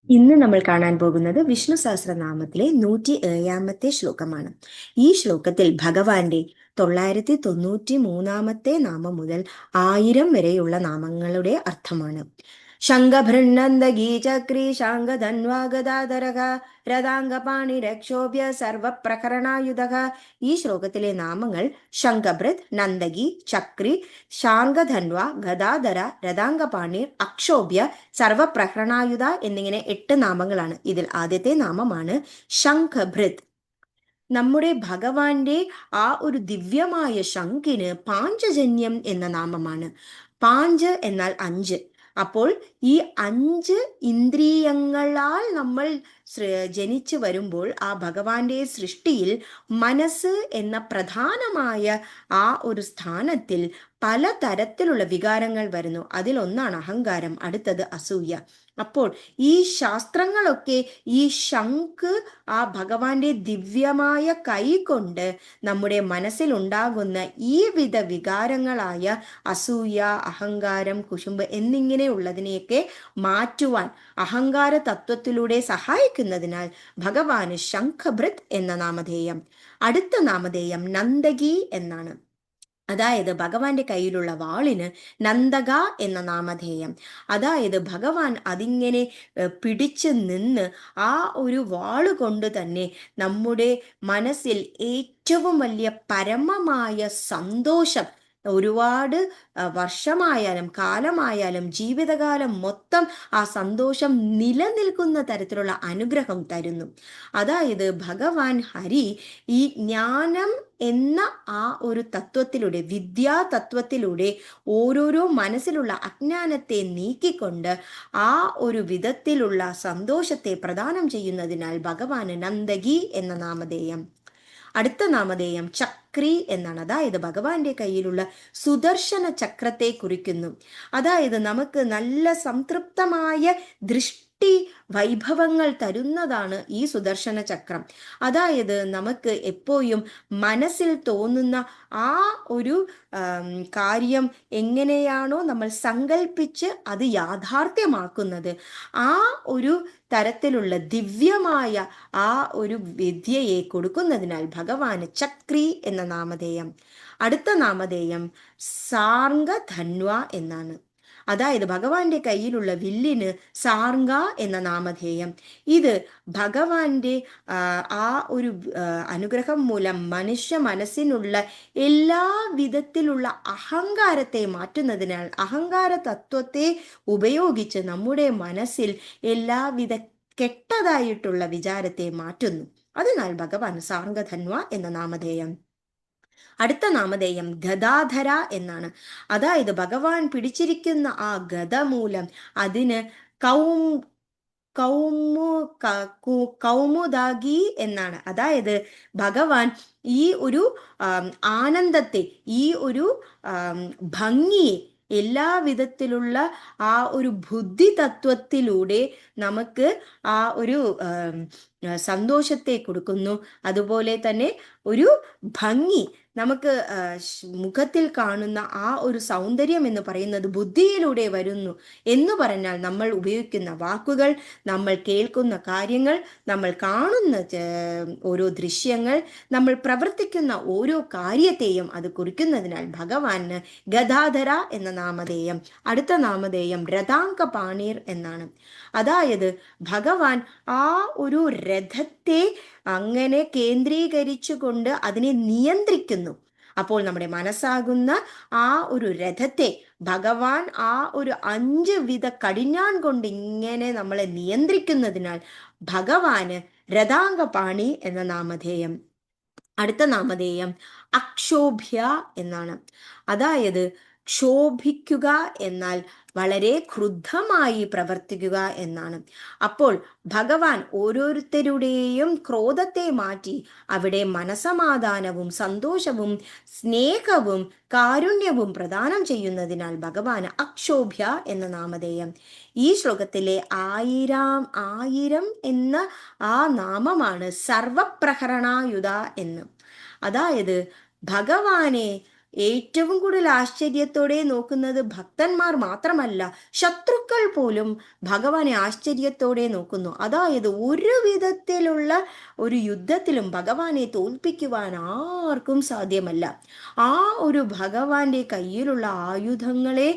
ഇന്ന് നമ്മൾ കാണാൻ പോകുന്നത് വിഷ്ണു സഹസ്രനാമത്തിലെ 107ാമത്തെ ശ്ലോകമാണ്. ഈ ശ്ലോകത്തിൽ ഭഗവാന്റെ 993 നാമം മുതൽ 1000 വരെയുള്ള നാമങ്ങളുടെ അർത്ഥമാണ്. ശംഖഭൃന്നന്ദഗീ ചക്രീ ശാംഗധന്വാഗദാധരഃ രഥാംഗപാണി രക്ഷോഭ്യ സർവപ്രകരണായുധഃ. ഈ ശ്ലോകത്തിലെ നാമങ്ങൾ ശംഖഭൃത്, നന്ദഗി, ചക്രി, ശാംഗധന്വ, ഗദാധര, രഥാംഗപാണി, അക്ഷോഭ്യ, സർവപ്രഹരണായുധ എന്നിങ്ങനെ 8 നാമങ്ങളാണ്. ഇതിൽ ആദ്യത്തെ നാമമാണ് ശംഖഭൃത്. നമ്മുടെ ഭഗവാന്റെ ആ ഒരു ദിവ്യമായ ശംഖിന് പാഞ്ചജന്യം എന്ന നാമമാണ്. പാഞ്ച് എന്നാൽ 5. അപ്പോൾ ഈ 5 ഇന്ദ്രിയങ്ങളാൽ നമ്മൾ ജനിച്ചു വരുമ്പോൾ ആ ഭഗവാന്റെ സൃഷ്ടിയിൽ മനസ്സ് എന്ന പ്രധാനമായ ആ ഒരു സ്ഥാനത്തിൽ പലതരത്തിലുള്ള വികാരങ്ങൾ വരുന്നു. അതിലൊന്നാണ് അഹങ്കാരം, അടുത്തത് അസൂയ. അപ്പോൾ ഈ ശാസ്ത്രങ്ങളൊക്കെ ഈ ശംഖ് ആ ഭഗവാന്റെ ദിവ്യമായ കൈ കൊണ്ട് നമ്മുടെ മനസ്സിൽ ഉണ്ടാകുന്ന ഈ വിധ വികാരങ്ങളായ അസൂയ, അഹങ്കാരം, കുശുമ്പ് എന്നിങ്ങനെയുള്ളതിനെയൊക്കെ മാറ്റുവാൻ അഹങ്കാര തത്വത്തിലൂടെ സഹായിക്കുന്നതിനാൽ ഭഗവാന് ശംഖഭൃത് എന്ന നാമധേയം. അടുത്ത നാമധേയം നന്ദകി എന്നാണ്. അതായത് ഭഗവാന്റെ കയ്യിലുള്ള വാളിന് നന്ദക എന്ന നാമധേയം. അതായത് ഭഗവാൻ അതിങ്ങനെ പിടിച്ചു നിന്ന് ആ ഒരു വാള് കൊണ്ട് തന്നെ നമ്മുടെ മനസ്സിൽ ഏറ്റവും വലിയ പരമമായ സന്തോഷം, ഒരുപാട് വർഷമായാലും കാലമായാലും ജീവിതകാലം മൊത്തം ആ സന്തോഷം നിലനിൽക്കുന്ന തരത്തിലുള്ള അനുഗ്രഹം തരുന്നു. അതായത് ഭഗവാൻ ഹരി ഈ ജ്ഞാനം എന്ന ആ ഒരു തത്വത്തിലൂടെ, വിദ്യാ തത്വത്തിലൂടെ ഓരോരോ മനസ്സിലുള്ള അജ്ഞാനത്തെ നീക്കിക്കൊണ്ട് ആ ഒരു വിധത്തിലുള്ള സന്തോഷത്തെ പ്രദാനം ചെയ്യുന്നതിനാൽ ഭഗവാന് നന്ദകി എന്ന നാമധേയം. അടുത്ത നാമധേയം ചക്രി എന്നാണ്. അതായത് ഭഗവാന്റെ കയ്യിലുള്ള സുദർശന ചക്രത്തെ കുറിക്കുന്നു. അതായത് നമുക്ക് നല്ല സംതൃപ്തമായ ദൃഷ്ടി വൈഭവങ്ങൾ തരുന്നതാണ് ഈ സുദർശന ചക്രം. അതായത് നമുക്ക് എപ്പോഴും മനസ്സിൽ തോന്നുന്ന ആ ഒരു കാര്യം എങ്ങനെയാണോ നമ്മൾ സങ്കല്പിച്ച് അത് യാഥാർത്ഥ്യമാക്കുന്നത്, ആ ഒരു തരത്തിലുള്ള ദിവ്യമായ ആ ഒരു വിദ്യയെ കൊടുക്കുന്നതിനാൽ ഭഗവാന് ചക്രി എന്ന നാമധേയം. അടുത്ത നാമധേയം സാർംഗധന്വ എന്നാണ്. അതായത് ഭഗവാന്റെ കയ്യിലുള്ള വില്ലിന് സാർംഗ എന്ന നാമധേയം. ഇത് ഭഗവാന്റെ ആ ഒരു അനുഗ്രഹം മൂലം മനുഷ്യ മനസ്സിനുള്ള എല്ലാ വിധത്തിലുള്ള അഹങ്കാരത്തെ മാറ്റുന്നതിനാൽ അഹങ്കാര തത്വത്തെ ഉപയോഗിച്ച് നമ്മുടെ മനസ്സിൽ എല്ലാവിധ കെട്ടതായിട്ടുള്ള വിചാരത്തെ മാറ്റുന്നു. അതിനാൽ ഭഗവാൻ സാർംഗധന്വ എന്ന നാമധേയം. അടുത്ത നാമധേയം ഗദാധര എന്നാണ്. അതായത് ഭഗവാൻ പിടിച്ചിരിക്കുന്ന ആ ഗദ മൂലം അതിന് കൗം കൗമുദാഗി എന്നാണ്. അതായത് ഭഗവാൻ ഈ ഒരു ആനന്ദത്തെ, ഈ ഒരു ഭംഗിയെ എല്ലാ വിധത്തിലുള്ള ആ ഒരു ബുദ്ധി തത്വത്തിലൂടെ നമുക്ക് ആ ഒരു സന്തോഷത്തെ കൊടുക്കുന്നു. അതുപോലെ തന്നെ ഒരു ഭംഗി നമുക്ക് മുഖത്തിൽ കാണുന്ന ആ ഒരു സൗന്ദര്യം എന്ന് പറയുന്നത് ബുദ്ധിയിലൂടെ വരുന്നു എന്ന് പറഞ്ഞാൽ നമ്മൾ ഉപയോഗിക്കുന്ന വാക്കുകൾ, നമ്മൾ കേൾക്കുന്ന കാര്യങ്ങൾ, നമ്മൾ കാണുന്ന ഓരോ ദൃശ്യങ്ങൾ, നമ്മൾ പ്രവർത്തിക്കുന്ന ഓരോ കാര്യത്തെയും അത് കുറിക്കുന്നതിനാൽ ഭഗവാന് ഗദാധര എന്ന നാമധേയം. അടുത്ത നാമധേയം രഥാംഗപാണീർ എന്നാണ്. അതായത് ഭഗവാൻ ആ ഒരു രഥത്തെ അങ്ങനെ കേന്ദ്രീകരിച്ചുകൊണ്ട് അതിനെ നിയന്ത്രിക്കുന്നു. അപ്പോൾ നമ്മുടെ മനസ്സാകുന്ന ആ ഒരു രഥത്തെ ഭഗവാൻ ആ ഒരു 5 വിധ കടിഞ്ഞാൺ കൊണ്ട് ഇങ്ങനെ നമ്മളെ നിയന്ത്രിക്കുന്നതിനാൽ ഭഗവാന് രഥാംഗപാണി എന്ന നാമധേയം. അടുത്ത നാമധേയം അക്ഷോഭ്യ എന്നാണ്. അതായത് ക്ഷോഭിക്കുക എന്നാൽ വളരെ ക്രുദ്ധമായി പ്രവർത്തിക്കുക എന്നാണ്. അപ്പോൾ ഭഗവാൻ ഓരോരുത്തരുടെയും ക്രോധത്തെ മാറ്റി അവിടെ മനസമാധാനവും സന്തോഷവും സ്നേഹവും കാരുണ്യവും പ്രദാനം ചെയ്യുന്നതിനാൽ ഭഗവാന് അക്ഷോഭ്യ എന്ന നാമധേയം. ഈ ശ്ലോകത്തിലെ 1000 എന്ന ആ നാമമാണ് സർവപ്രഹരണായുധ എന്ന്. അതായത് ഭഗവാനെ ഏറ്റവും കൂടുതൽ ആശ്ചര്യത്തോടെ നോക്കുന്നത് ഭക്തന്മാർ മാത്രമല്ല, ശത്രുക്കൾ പോലും ഭഗവാനെ ആശ്ചര്യത്തോടെ നോക്കുന്നു. അതായത് ഒരു വിധത്തിലുള്ള ഒരു യുദ്ധത്തിലും ഭഗവാനെ തോൽപ്പിക്കുവാൻ ആർക്കും സാധ്യമല്ല. ആ ഒരു ഭഗവാന്റെ കയ്യിലുള്ള ആയുധങ്ങളെ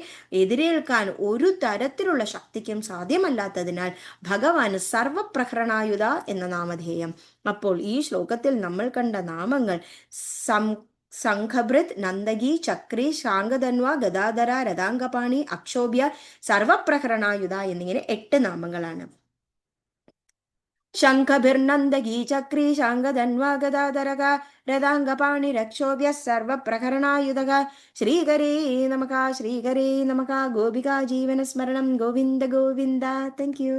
എതിരേൽക്കാൻ ഒരു തരത്തിലുള്ള ശക്തിക്കും സാധ്യമല്ലാത്തതിനാൽ ഭഗവാന് സർവപ്രഹരണായുധ എന്ന നാമധേയം. അപ്പോൾ ഈ ശ്ലോകത്തിൽ നമ്മൾ കണ്ട നാമങ്ങൾ സംഘഭൃത്, നന്ദകി, ചക്രി, ശാങ്കധന്വ, ഗദാധര, രഥാംഗപാണി, അക്ഷോഭ്യ, സർവപ്രഹരണായുധ എന്നിങ്ങനെ 8 നാമങ്ങളാണ്. ശംഖഭിർനന്ദകീ ചക്രീ ശാങ്കധന്വാ ഗദാധരക രഥാംഗപാണി രക്ഷോഭ്യ സർവപ്രഹരണായുധക. ശ്രീകരേ നമഃ, ശ്രീകരേ നമഃ. ഗോപികാ ജീവനസ്മരണം ഗോവിന്ദ ഗോവിന്ദ. Thank U.